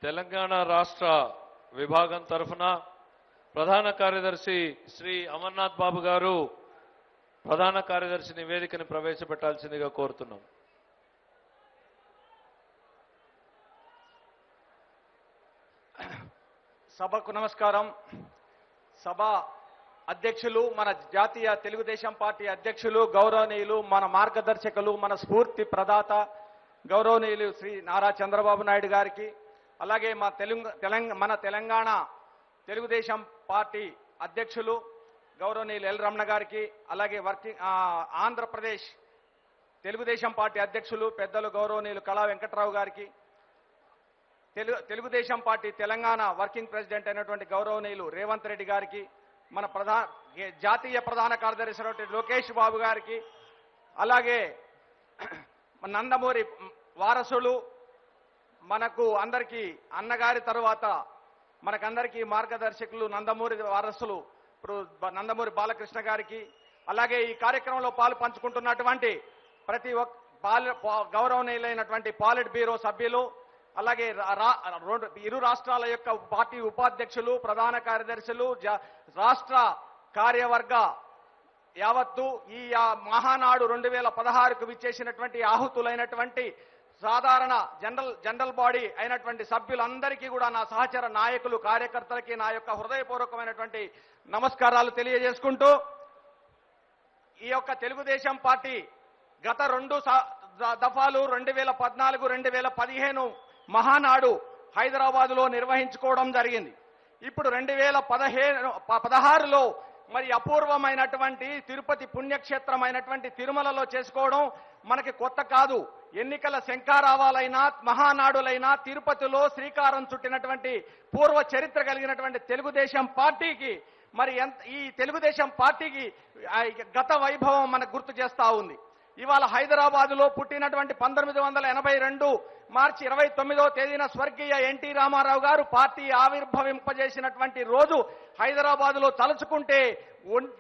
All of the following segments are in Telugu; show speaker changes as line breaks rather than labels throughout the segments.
తెలంగాణ రాష్ట్ర విభాగం తరఫున ప్రధాన కార్యదర్శి శ్రీ అమర్నాథ్ బాబు గారు ప్రధాన కార్యదర్శి నివేదికను ప్రవేశపెట్టాల్సిందిగా కోరుతున్నాం.
సభకు నమస్కారం. సభ అధ్యక్షులు, మన జాతీయ తెలుగుదేశం పార్టీ అధ్యక్షులు, గౌరవనీయులు, మన మార్గదర్శకులు, మన స్ఫూర్తి ప్రదాత గౌరవనీయులు శ్రీ నారా చంద్రబాబు నాయుడు గారికి, అలాగే మన తెలంగాణ తెలుగుదేశం పార్టీ అధ్యక్షులు గౌరవనీయులు ఎల్ రమణ గారికి, అలాగే ఆంధ్రప్రదేశ్ తెలుగుదేశం పార్టీ అధ్యక్షులు పెద్దలు గౌరవనీయులు కళా వెంకట్రావు గారికి, Telugu Desam party Telangana working president అయినటువంటి గౌరవనీయులు రేవంత్ రెడ్డి గారికి, మన జాతీయ ప్రధాన కార్యదర్శి లోకేష్ బాబు గారికి, అలాగే నందమూరి వారసులు, మనకు అందరికీ అన్నగారి తరువాత మనకందరికీ మార్గదర్శకులు నందమూరి వారసులు ఇప్పుడు నందమూరి బాలకృష్ణ గారికి, అలాగే ఈ కార్యక్రమంలో పాలు పంచుకుంటున్నటువంటి ప్రతి గౌరవనీయులైనటువంటి పాలిట్ బ్యూరో సభ్యులు, అలాగే ఇరు రాష్ట్రాల యొక్క పార్టీ ఉపాధ్యక్షులు, ప్రధాన కార్యదర్శులు, రాష్ట్ర కార్యవర్గ యావత్తు ఈ మహానాడు 2016కు విచ్చేసినటువంటి ఆహుతులైనటువంటి సాధారణ జనరల్ బాడీ అయినటువంటి సభ్యులందరికీ కూడా నా సహచర నాయకులు, కార్యకర్తలకి నా యొక్క హృదయపూర్వకమైనటువంటి నమస్కారాలు తెలియజేసుకుంటూ, ఈ యొక్క తెలుగుదేశం పార్టీ గత 2 దఫాలు 2014, 2015 మహానాడు హైదరాబాదులో నిర్వహించుకోవడం జరిగింది. ఇప్పుడు 2016లో మరి అపూర్వమైనటువంటి తిరుపతి పుణ్యక్షేత్రమైనటువంటి తిరుమలలో చేసుకోవడం మనకి కొత్త కాదు. ఎన్నికల శంఖారావాలైనా మహానాడులైనా తిరుపతిలో శ్రీకారం చుట్టినటువంటి పూర్వ చరిత్ర కలిగినటువంటి తెలుగుదేశం పార్టీకి మరి ఈ తెలుగుదేశం పార్టీకి గత వైభవం మనకు గుర్తు చేస్తా ఉంది. ఇవాళ హైదరాబాదులో పుట్టినటువంటి 1982 మార్చి 29వ తేదీన స్వర్గీయ ఎన్టీ రామారావు గారు పార్టీ ఆవిర్భవింపజేసినటువంటి రోజు హైదరాబాదులో తలుచుకుంటే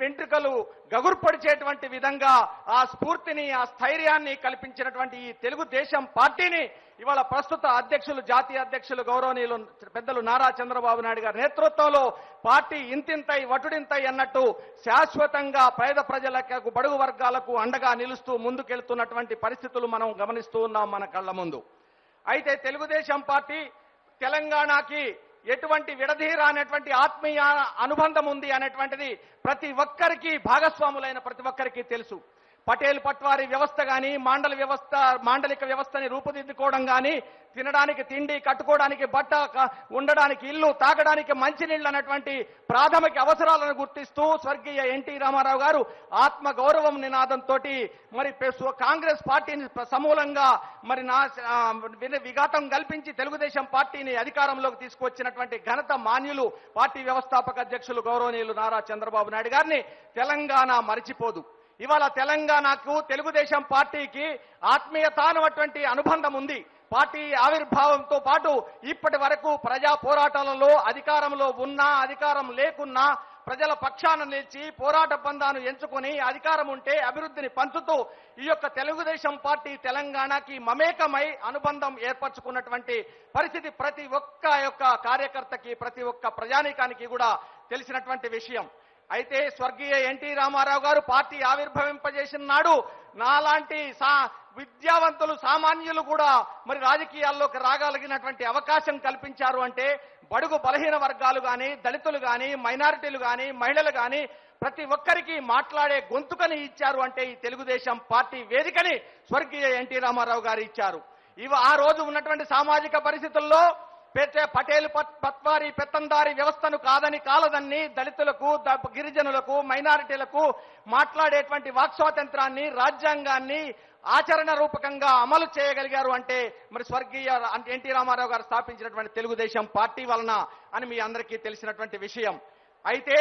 వెంట్రుకలు గగుర్పడిచేటువంటి విధంగా ఆ స్ఫూర్తిని, ఆ స్థైర్యాన్ని కల్పించినటువంటి ఈ తెలుగుదేశం పార్టీని ఇవాళ ప్రస్తుత అధ్యక్షులు, జాతీయ అధ్యక్షులు గౌరవనీయులు పెద్దలు నారా చంద్రబాబు నాయుడు గారి నేతృత్వంలో పార్టీ ఇంతింతై వటుడింతై అన్నట్టు శాశ్వతంగా పేద ప్రజలకు, బడుగు వర్గాలకు అండగా నిలుస్తూ ముందుకెళ్తున్నటువంటి పరిస్థితులు మనం గమనిస్తూ ఉన్నాం మన కళ్ళ ముందు. అయితే తెలుగుదేశం పార్టీ తెలంగాణకి ఎటువంటి విడదీరానటువంటి ఆత్మీయ అనుబంధం ఉంది అనేటువంటిది ప్రతి ఒక్కరికి, భాగస్వాములైన ప్రతి ఒక్కరికి తెలుసు. పటేల్ పట్వారీ వ్యవస్థ కానీ, మాండలిక వ్యవస్థని రూపుదిద్దుకోవడం కానీ, తినడానికి తిండి, కట్టుకోవడానికి బట్ట, ఉండడానికి ఇల్లు, తాగడానికి మంచినీళ్ళు అన్నటువంటి ప్రాథమిక అవసరాలను గుర్తిస్తూ స్వర్గీయ ఎన్టీ రామారావు గారు ఆత్మ గౌరవం నినాదంతో మరి కాంగ్రెస్ పార్టీని సమూలంగా మరి విఘాతం కల్పించి తెలుగుదేశం పార్టీని అధికారంలోకి తీసుకువచ్చినటువంటి ఘనత మాన్యులు పార్టీ వ్యవస్థాపక అధ్యక్షులు గౌరవనీయులు నారా చంద్రబాబు నాయుడు గారిని తెలంగాణ మరిచిపోదు. ఇవాళ తెలంగాణకు తెలుగుదేశం పార్టీకి ఆత్మీయతానటువంటి అనుబంధం ఉంది. పార్టీ ఆవిర్భావంతో పాటు ఇప్పటి వరకు ప్రజా పోరాటాలలో అధికారంలో ఉన్నా, అధికారం లేకున్నా ప్రజల పక్షాన నిలిచి పోరాట బంధాన్ని ఎంచుకొని అధికారం ఉంటే అభివృద్ధిని పంచుతూ ఈ యొక్క తెలుగుదేశం పార్టీ తెలంగాణకి మమేకమై అనుబంధం ఏర్పరచుకున్నటువంటి పరిస్థితి ప్రతి ఒక్క యొక్క కార్యకర్తకి, ప్రతి ఒక్క ప్రజానీకానికి కూడా తెలిసినటువంటి విషయం. అయితే స్వర్గీయ ఎన్టీ రామారావు గారు పార్టీ ఆవిర్భవింపజేసిన నాడు నాలాంటి విద్యావంతులు, సామాన్యులు కూడా మరి రాజకీయాల్లోకి రాగలిగినటువంటి అవకాశం కల్పించారు అంటే బడుగు బలహీన వర్గాలు కానీ, దళితులు కానీ, మైనారిటీలు కానీ, మహిళలు కానీ ప్రతి ఒక్కరికి మాట్లాడే గొంతుకని ఇచ్చారు అంటే ఈ తెలుగుదేశం పార్టీ వేదికని స్వర్గీయ ఎన్టీ రామారావు గారు ఇచ్చారు. ఆ రోజు ఉన్నటువంటి సామాజిక పరిస్థితుల్లో పటేల్ పట్వారీ పెత్తందారి వ్యవస్థను కాలదన్ని దళితులకు, గిరిజనులకు, మైనారిటీలకు మాట్లాడేటువంటి వాక్ స్వాతంత్రాన్ని, రాజ్యాంగాన్ని ఆచరణ రూపకంగా అమలు చేయగలిగారు అంటే మరి స్వర్గీయ ఎన్టీ రామారావు గారు స్థాపించినటువంటి తెలుగుదేశం పార్టీ వలన అని మీ అందరికీ తెలిసినటువంటి విషయం. అయితే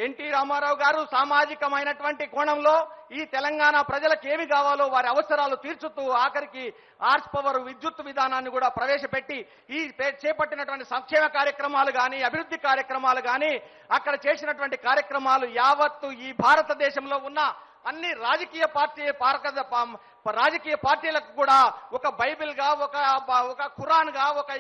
ఎన్టీ రామారావు గారు సామాజికమైనటువంటి కోణంలో ఈ తెలంగాణ ప్రజలకు ఏమి కావాలో వారి అవసరాలు తీర్చుతూ ఆఖరికి ఆర్స్ పవర్ విద్యుత్ విధానాన్ని కూడా ప్రవేశపెట్టి ఈ చేపట్టినటువంటి సంక్షేమ కార్యక్రమాలు కానీ, అభివృద్ధి కార్యక్రమాలు కానీ, అక్కడ చేసినటువంటి కార్యక్రమాలు యావత్తు ఈ భారతదేశంలో ఉన్న అన్ని రాజకీయ పార్టీలకు కూడా ఒక బైబిల్గా ఒక ఖురాన్గా ఒక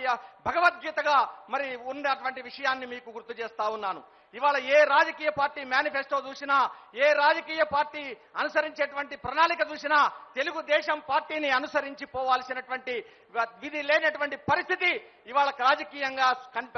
భగవద్గీతగా మరి ఉన్నటువంటి విషయాన్ని మీకు గుర్తు చేస్తా ఉన్నాను. ఇవాళ ఏ రాజకీయ పార్టీ మేనిఫెస్టో చూసినా, ఏ రాజకీయ పార్టీ అనుసరించేటువంటి ప్రణాళిక చూసినా తెలుగుదేశం పార్టీని అనుసరించి పోవాల్సినటువంటి విధి లేనటువంటి పరిస్థితి ఇవాళ రాజకీయంగా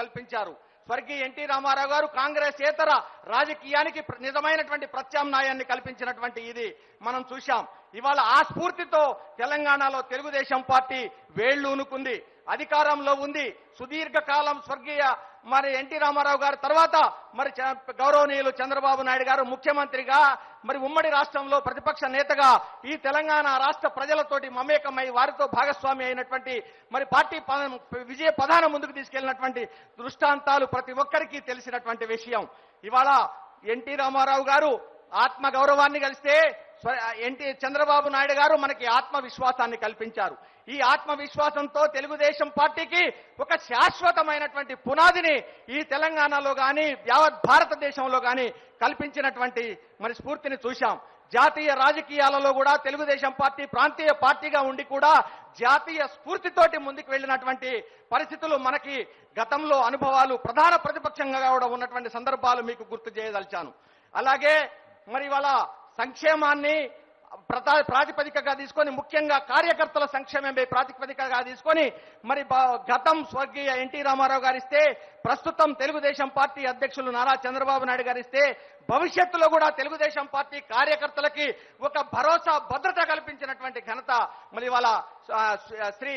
కల్పించారు. స్వర్గీయ ఎన్టీ రామారావు గారు కాంగ్రెస్ ఏతర రాజకీయానికి నిజమైనటువంటి ప్రత్యామ్నాయాన్ని కల్పించినటువంటి ఇది మనం చూశాం. ఇవాళ ఆ స్ఫూర్తితో తెలంగాణలో తెలుగుదేశం పార్టీ వేళ్లూనుకుంది, అధికారంలో ఉంది. సుదీర్ఘకాలం స్వర్గీయ మరి ఎన్టీ రామారావు గారి తర్వాత మరి గౌరవనీయులు చంద్రబాబు నాయుడు గారు ముఖ్యమంత్రిగా, మరి ఉమ్మడి రాష్ట్రంలో ప్రతిపక్ష నేతగా ఈ తెలంగాణ రాష్ట్ర ప్రజలతోటి మమేకమై వారితో భాగస్వామి అయినటువంటి మరి పార్టీ విజయ పదాన ముందుకు తీసుకెళ్లినటువంటి దృష్టాంతాలు ప్రతి ఒక్కరికి తెలిసినటువంటి విషయం. ఇవాళ ఎన్టీ రామారావు గారు ఆత్మ గౌరవాన్ని కలిస్తే చంద్రబాబు నాయుడు గారు మనకి ఆత్మవిశ్వాసాన్ని కల్పించారు. ఈ ఆత్మవిశ్వాసంతో తెలుగుదేశం పార్టీకి ఒక శాశ్వతమైనటువంటి పునాదిని ఈ తెలంగాణలో కానీ యావత్ భారతదేశంలో కానీ కల్పించినటువంటి మరి స్ఫూర్తిని చూశాం. జాతీయ రాజకీయాలలో కూడా తెలుగుదేశం పార్టీ ప్రాంతీయ పార్టీగా ఉండి కూడా జాతీయ స్ఫూర్తితోటి ముందుకు వెళ్ళినటువంటి పరిస్థితులు మనకి గతంలో అనుభవాలు ప్రధాన ప్రతిపక్షంగా కూడా ఉన్నటువంటి సందర్భాలు మీకు గుర్తు చేయదలిచాను. అలాగే మరి వాళ్ళ సంక్షేమాన్ని ప్రాతిపదికగా తీసుకొని, ముఖ్యంగా కార్యకర్తల సంక్షేమమే ప్రాతిపదికగా తీసుకొని మరి గతం స్వర్గీయ ఎన్టీ రామారావు గారిస్తే, ప్రస్తుతం తెలుగుదేశం పార్టీ అధ్యక్షులు నారా చంద్రబాబు నాయుడు గారిస్తే, భవిష్యత్తులో కూడా తెలుగుదేశం పార్టీ కార్యకర్తలకి ఒక భరోసా భద్రత కల్పించినటువంటి ఘనత మరి ఇవాళ శ్రీ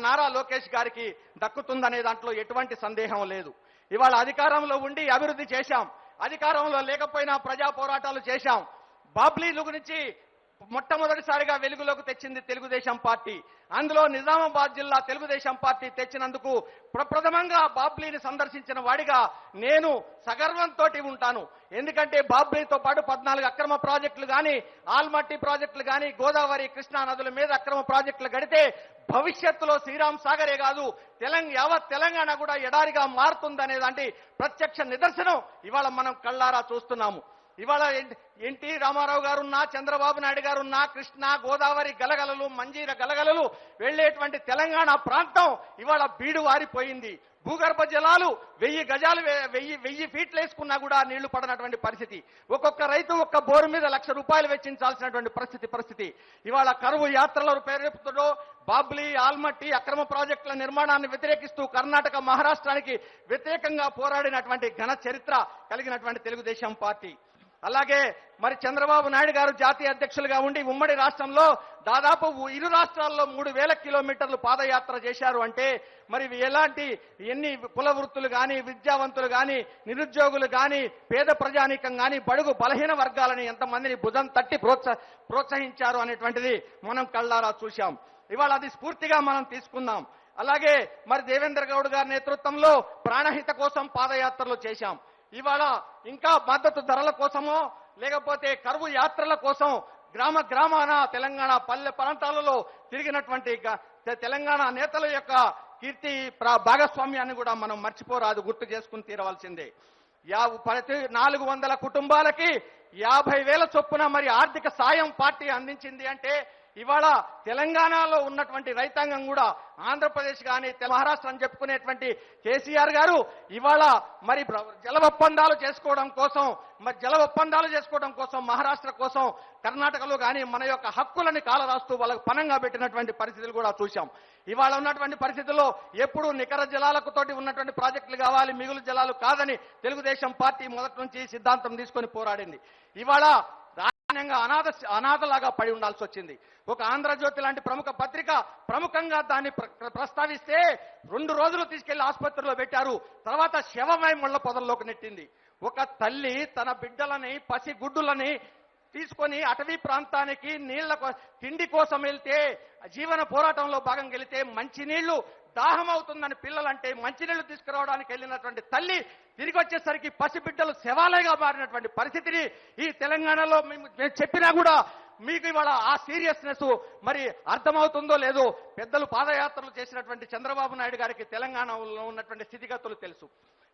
నారా లోకేష్ గారికి దక్కుతుందనే దాంట్లో ఎటువంటి సందేహం లేదు. ఇవాళ అధికారంలో ఉండి అభివృద్ధి చేశాం, అధికారంలో లేకపోయినా ప్రజా పోరాటాలు చేశాం. బాబ్లీలు గురించి మొట్టమొదటిసారిగా వెలుగులోకి తెచ్చింది తెలుగుదేశం పార్టీ. అందులో నిజామాబాద్ జిల్లా తెలుగుదేశం పార్టీ తెచ్చినందుకు ప్రప్రథమంగా బాబ్లీని సందర్శించిన వాడిగా నేను సగర్వంతో ఉంటాను. ఎందుకంటే బాబ్లీతో పాటు 14 అక్రమ ప్రాజెక్టులు కానీ, ఆల్మట్టి ప్రాజెక్టులు కానీ, గోదావరి కృష్ణా నదుల మీద అక్రమ ప్రాజెక్టులు గడితే భవిష్యత్తులో శ్రీరామ్ సాగరే కాదు యావత్ తెలంగాణ కూడా ఎడారిగా మారుతుందనే దాంటి ప్రత్యక్ష నిదర్శనం ఇవాళ మనం కళ్ళారా చూస్తున్నాము. ఇవాళ ఎన్టీ రామారావు గారున్నా, చంద్రబాబు నాయుడు గారున్నా, కృష్ణా గోదావరి గలగలలు, మంజీర గలగలలు వెళ్లేటువంటి తెలంగాణ ప్రాంతం ఇవాళ బీడు వారిపోయింది. భూగర్భ జలాలు 1000 ఫీట్లు వేసుకున్నా కూడా నీళ్లు పడనటువంటి పరిస్థితి. ఒక్కొక్క రైతు ఒక్క బోరు మీద ₹1,00,000 వెచ్చించాల్సినటువంటి పరిస్థితి. ఇవాళ కరువు యాత్రల పేరుతో బాబ్లీ, ఆల్మట్టి అక్రమ ప్రాజెక్టుల నిర్మాణాన్ని వ్యతిరేకిస్తూ కర్ణాటక, మహారాష్ట్రానికి వ్యతిరేకంగా పోరాడినటువంటి ఘన చరిత్ర కలిగినటువంటి తెలుగుదేశం పార్టీ. అలాగే మరి చంద్రబాబు నాయుడు గారు జాతీయ అధ్యక్షులుగా ఉండి ఉమ్మడి రాష్ట్రంలో దాదాపు ఇరు రాష్ట్రాల్లో 3000 కిలోమీటర్లు పాదయాత్ర చేశారు. అంటే మరి ఎన్ని కుల వృత్తులు కానీ, విద్యావంతులు కానీ, నిరుద్యోగులు కానీ, పేద ప్రజానీకం కానీ, బడుగు బలహీన వర్గాలని ఎంతమందిని భుజం తట్టి ప్రోత్సహించారు అనేటువంటిది మనం కళ్ళారా చూశాం. ఇవాళ అది స్ఫూర్తిగా మనం తీసుకుందాం. అలాగే మరి దేవేంద్ర గౌడ్ గారి నేతృత్వంలో ప్రాణహిత కోసం పాదయాత్రలు చేశాం. ఇవాళ ఇంకా మద్దతు ధరల కోసమో లేకపోతే కరువు యాత్రల కోసం గ్రామాన తెలంగాణ పల్లె ప్రాంతాలలో తిరిగినటువంటి తెలంగాణ నేతల యొక్క కీర్తి భాగస్వామ్యాన్ని కూడా మనం మర్చిపోరాదు, గుర్తు చేసుకుని తీరవలసిందే. ప్రతి 400 కుటుంబాలకి 50,000 చొప్పున మరి ఆర్థిక సాయం పార్టీ అందించింది. అంటే ఇవాళ తెలంగాణలో ఉన్నటువంటి రైతాంగం కూడా ఆంధ్రప్రదేశ్ కానీ మహారాష్ట్ర అని చెప్పుకునేటువంటి కేసీఆర్ గారు ఇవాళ మరి జల ఒప్పందాలు చేసుకోవడం కోసం మహారాష్ట్ర కోసం కర్ణాటకలో కానీ మన యొక్క హక్కులని కాలరాస్తూ వాళ్ళకు పనంగా పెట్టినటువంటి పరిస్థితులు కూడా చూశాం. ఇవాళ ఉన్నటువంటి పరిస్థితుల్లో ఎప్పుడు నికర జలాలకు తోటి ఉన్నటువంటి ప్రాజెక్టులు కావాలి, మిగులు జలాలు కాదని తెలుగుదేశం పార్టీ మొదటి నుంచి సిద్ధాంతం తీసుకొని పోరాడింది. ఇవాళ అనాథలాగా పడి ఉండాల్సి వచ్చింది. ఒక ఆంధ్రజ్యోతి లాంటి ప్రముఖ పత్రిక ప్రముఖంగా దాన్ని ప్రస్తావిస్తే 2 రోజులు తీసుకెళ్లి ఆసుపత్రిలో పెట్టారు. తర్వాత శవమై ముళ్ల పొదల్లోకి నెట్టింది. ఒక తల్లి తన బిడ్డలని, పసిగుడ్డులని తీసుకొని అటవీ ప్రాంతానికి తిండి కోసం వెళ్తే, జీవన పోరాటంలో భాగంగా వెళితే మంచినీళ్లు దాహం అవుతుందని పిల్లలంటే మంచినీళ్లు తీసుకురావడానికి వెళ్ళినటువంటి తల్లి తిరిగి వచ్చేసరికి పసిబిడ్డలు శవాలయగా మారినటువంటి పరిస్థితిని ఈ తెలంగాణలో మేము చెప్పినా కూడా మీకు ఇవాళ ఆ సీరియస్నెస్ మరి అర్థమవుతుందో లేదో పెద్దలు పాదయాత్రలు చేసినటువంటి చంద్రబాబు నాయుడు గారికి తెలంగాణలో ఉన్నటువంటి స్థితిగతులు తెలుసు.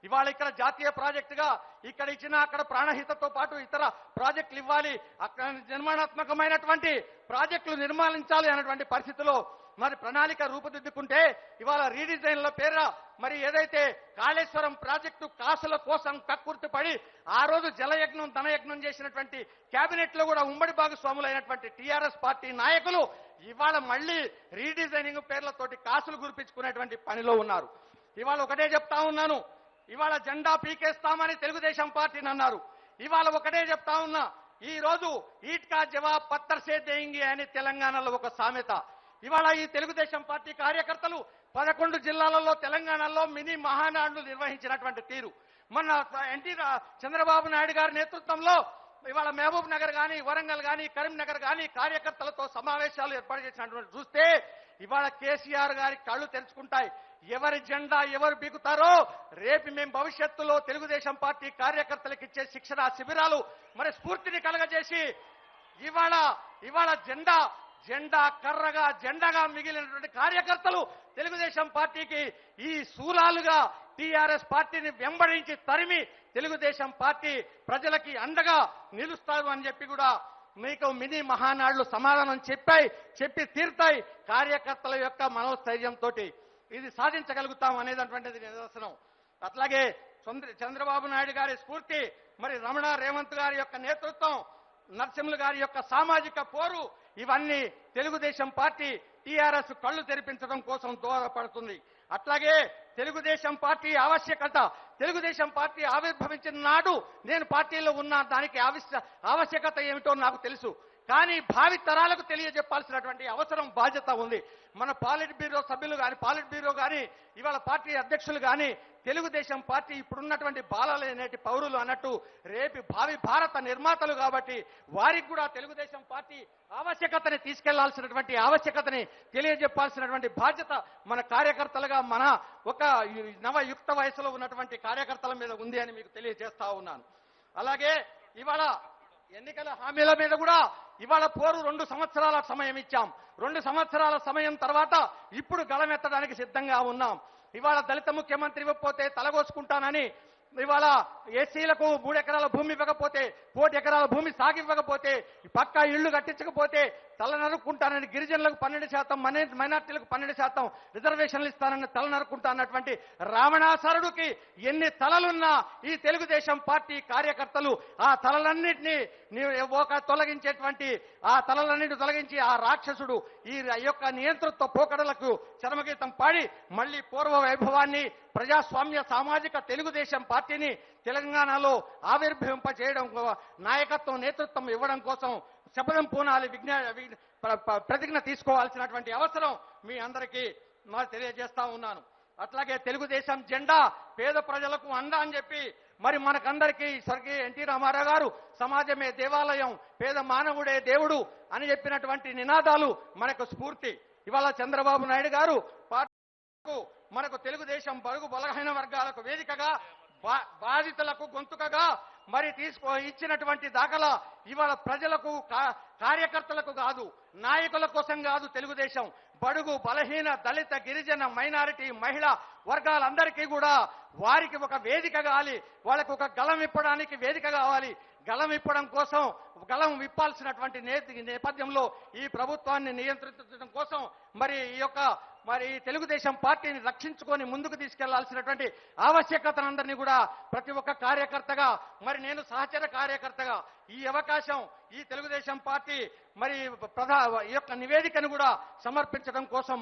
ఇవాళ ఇక్కడ జాతీయ ప్రాజెక్టుగా ఇక్కడ ఇచ్చిన అక్కడ ప్రాణహితతో పాటు ఇతర ప్రాజెక్టులు ఇవ్వాలి, అక్కడ నిర్మాణాత్మకమైనటువంటి ప్రాజెక్టులు నిర్మాణించాలి అన్నటువంటి పరిస్థితిలో మరి ప్రణాళిక రూపుదిద్దుకుంటే ఇవాళ రీడిజైన్ల పేర మరి ఏదైతే కాళేశ్వరం ప్రాజెక్టు కాసుల కోసం కక్కుర్తిపడి ఆ రోజు జలయజ్ఞం ధనయజ్ఞం చేసినటువంటి కేబినెట్ లో కూడా ఉమ్మడి భాగస్వాములైనటువంటి టీఆర్ఎస్ పార్టీ నాయకులు ఇవాళ మళ్ళీ రీడిజైనింగ్ పేర్లతోటి కాసులు గురిపించుకునేటువంటి పనిలో ఉన్నారు. ఇవాళ ఒకటే చెప్తా ఉన్నాను, ఇవాళ జెండా పీకేస్తామని తెలుగుదేశం పార్టీని అన్నారు. ఇవాళ ఒకటే చెప్తా ఉన్నా, ఈ రోజు ఈట్ కా జవాబ్ పత్తర్ సే దేంగే అని తెలంగాణలో ఒక సామెత. ఇవాళ ఈ తెలుగుదేశం పార్టీ కార్యకర్తలు 11 జిల్లాలలో తెలంగాణలో మినీ మహానాడులు నిర్వహించినటువంటి తీరు, మొన్న చంద్రబాబు నాయుడు గారి నేతృత్వంలో ఇవాళ మహబూబ్ నగర్ కానీ వరంగల్ కానీ కరీంనగర్ కానీ కార్యకర్తలతో సమావేశాలు ఏర్పాటు చేసినటువంటి చూస్తే ఇవాళ కేసీఆర్ గారి కళ్ళు తెరుచుకుంటాయి. ఎవరి జెండా ఎవరు బీగుతారో రేపు మేము భవిష్యత్తులో తెలుగుదేశం పార్టీ కార్యకర్తలకు ఇచ్చే శిక్షణ శిబిరాలు మరి స్ఫూర్తిని కలగజేసి ఇవాళ జెండా కర్రగా జెండాగా మిగిలినటువంటి కార్యకర్తలు తెలుగుదేశం పార్టీకి ఈ శూలాలుగా టీఆర్ఎస్ పార్టీని వెంబడించి తరిమి తెలుగుదేశం పార్టీ ప్రజలకి అండగా నిలుస్తారు అని చెప్పి కూడా మీకు మినీ మహానాడులు సమాధానం చెప్పి తీరుతాయి. కార్యకర్తల యొక్క మనోస్థైర్యంతో ఇది సాధించగలుగుతాం అనేటటువంటిది నిదర్శనం. అట్లాగే చంద్రబాబు నాయుడు గారి స్ఫూర్తి, మరి రమణ రేవంత్ గారి యొక్క నేతృత్వం, నరసింహులు గారి యొక్క సామాజిక పోరు, ఇవన్నీ తెలుగుదేశం పార్టీ టీఆర్ఎస్ కళ్ళు తెరిపించడం కోసం దోహదపడుతుంది. అట్లాగే తెలుగుదేశం పార్టీ ఆవశ్యకత, తెలుగుదేశం పార్టీ ఆవిర్భవించిన నాడు నేను పార్టీలో ఉన్న దానికి ఆవశ్యకత ఏమిటో నాకు తెలుసు. కానీ భావి తరాలకు తెలియజెప్పాల్సినటువంటి అవసరం బాధ్యత ఉంది. మన పాలిట్ బ్యూరో సభ్యులు కానీ పాలిట్ బ్యూరో కానీ ఇవాళ పార్టీ అధ్యక్షులు కానీ తెలుగుదేశం పార్టీ ఇప్పుడున్నటువంటి బాలలేనేటి పౌరులు అన్నట్టు రేపు భావి భారత నిర్మాతలు కాబట్టి వారికి కూడా తెలుగుదేశం పార్టీ ఆవశ్యకతని తీసుకెళ్లాల్సినటువంటి ఆవశ్యకతని తెలియజెప్పాల్సినటువంటి బాధ్యత మన కార్యకర్తలుగా మన ఒక నవయుక్త వయసులో ఉన్నటువంటి కార్యకర్తల మీద ఉంది అని మీకు తెలియజేస్తా ఉన్నాను. అలాగే ఇవాళ ఎన్నికల హామీల మీద కూడా ఇవాళ పోరు 2 సంవత్సరాల సమయం ఇచ్చాం. 2 సంవత్సరాల సమయం తర్వాత ఇప్పుడు గళమెత్తడానికి సిద్ధంగా ఉన్నాం. ఇవాళ దళిత ముఖ్యమంత్రి ఇవ్వకపోతే తలగోసుకుంటానని, ఇవాళ ఎస్సీలకు 3 ఎకరాల భూమి ఇవ్వకపోతే, 1 ఎకరాల భూమి సాగివ్వకపోతే, పక్కా ఇళ్లు కట్టించకపోతే తల నరుక్కుంటానని, గిరిజనులకు 12%, మైనార్టీలకు 12% రిజర్వేషన్లు ఇస్తానని తల నరుక్కుంటా అన్నటువంటి రావణాసురుడికి ఎన్ని తలలున్నా ఈ తెలుగుదేశం పార్టీ కార్యకర్తలు ఆ తలలన్నింటినీ తొలగించేటువంటి ఆ తలలన్నింటినీ తొలగించి ఆ రాక్షసుడు ఈ యొక్క నియంతృత్వ పోకడలకు చరమగీతం పాడి మళ్ళీ పూర్వ వైభవాన్ని ప్రజాస్వామ్య సామాజిక తెలుగుదేశం పార్టీని తెలంగాణలో ఆవిర్భవింపజేయడం, నాయకత్వం నేతృత్వం ఇవ్వడం కోసం శపథం పూనాలి, ప్రతిజ్ఞ తీసుకోవాల్సినటువంటి అవసరం మీ అందరికీ తెలియజేస్తా ఉన్నాను. అట్లాగే తెలుగుదేశం జెండా పేద ప్రజలకు అండ అని చెప్పి మరి మనకందరికీ స్వర్గీయ ఎన్టీ రామారావు గారు సమాజమే దేవాలయం, పేద మానవుడే దేవుడు అని చెప్పినటువంటి నినాదాలు మనకు స్ఫూర్తి. ఇవాళ చంద్రబాబు నాయుడు గారు మనకు తెలుగుదేశం బడుగు బలహీన వర్గాలకు వేదికగా, బాధితులకు గొంతుకగా మరి ఇచ్చినటువంటి దాఖలా ఇవాళ ప్రజలకు కార్యకర్తలకు కాదు, నాయకుల కోసం కాదు, తెలుగుదేశం బడుగు బలహీన దళిత గిరిజన మైనారిటీ మహిళా వర్గాలందరికీ కూడా వారికి ఒక వేదిక కావాలి, వాళ్ళకు ఒక గళం ఇప్పడానికి వేదిక కావాలి. గళం ఇప్పడం కోసం గళం విప్పాల్సినటువంటి నేపథ్యంలో ఈ ప్రభుత్వాన్ని నియంత్రించడం కోసం మరి తెలుగుదేశం పార్టీని రక్షించుకొని ముందుకు తీసుకెళ్లాల్సినటువంటి ఆవశ్యకతనందరినీ కూడా ప్రతి ఒక్క కార్యకర్తగా మరి నేను సహచర కార్యకర్తగా ఈ అవకాశం ఈ తెలుగుదేశం పార్టీ మరి ఈ యొక్క నివేదికను కూడా సమర్పించడం కోసం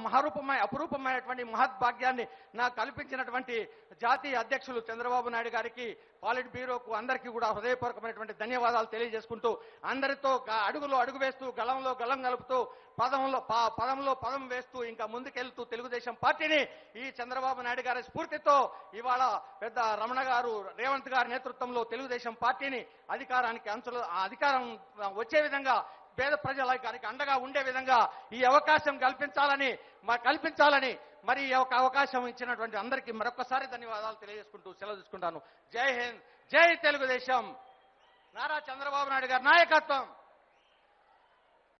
అపురూపమైనటువంటి మహద్భాగ్యాన్ని నాకు కల్పించినటువంటి జాతీయ అధ్యక్షులు చంద్రబాబు నాయుడు గారికి, పాలిట్ బ్యూరోకు అందరికీ కూడా హృదయపూర్వకమైనటువంటి ధన్యవాదాలు తెలియజేసుకుంటూ అఅందరితో అడుగులో అడుగు వేస్తూ గళంలో గళం కలుపుతూ పదంలో పదం వేస్తూ ఇంకా ముందుకెళ్తూ తెలుగుదేశం పార్టీని ఈ చంద్రబాబు నాయుడు గారి స్ఫూర్తితో ఇవాళ పెద్ద రమణ గారు రేవంత్ గారి నేతృత్వంలో తెలుగుదేశం పార్టీని అధికారం వచ్చే విధంగా పేద ప్రజలకు అండగా ఉండే విధంగా ఈ అవకాశం కల్పించాలని మరి ఈ అవకాశం ఇచ్చినటువంటి అందరికీ మరొకసారి ధన్యవాదాలు తెలియజేసుకుంటూ సెలవు తీసుకుంటాను. జై హింద్, జై తెలుగుదేశం, నారా చంద్రబాబు నాయుడు గారి నాయకత్వం.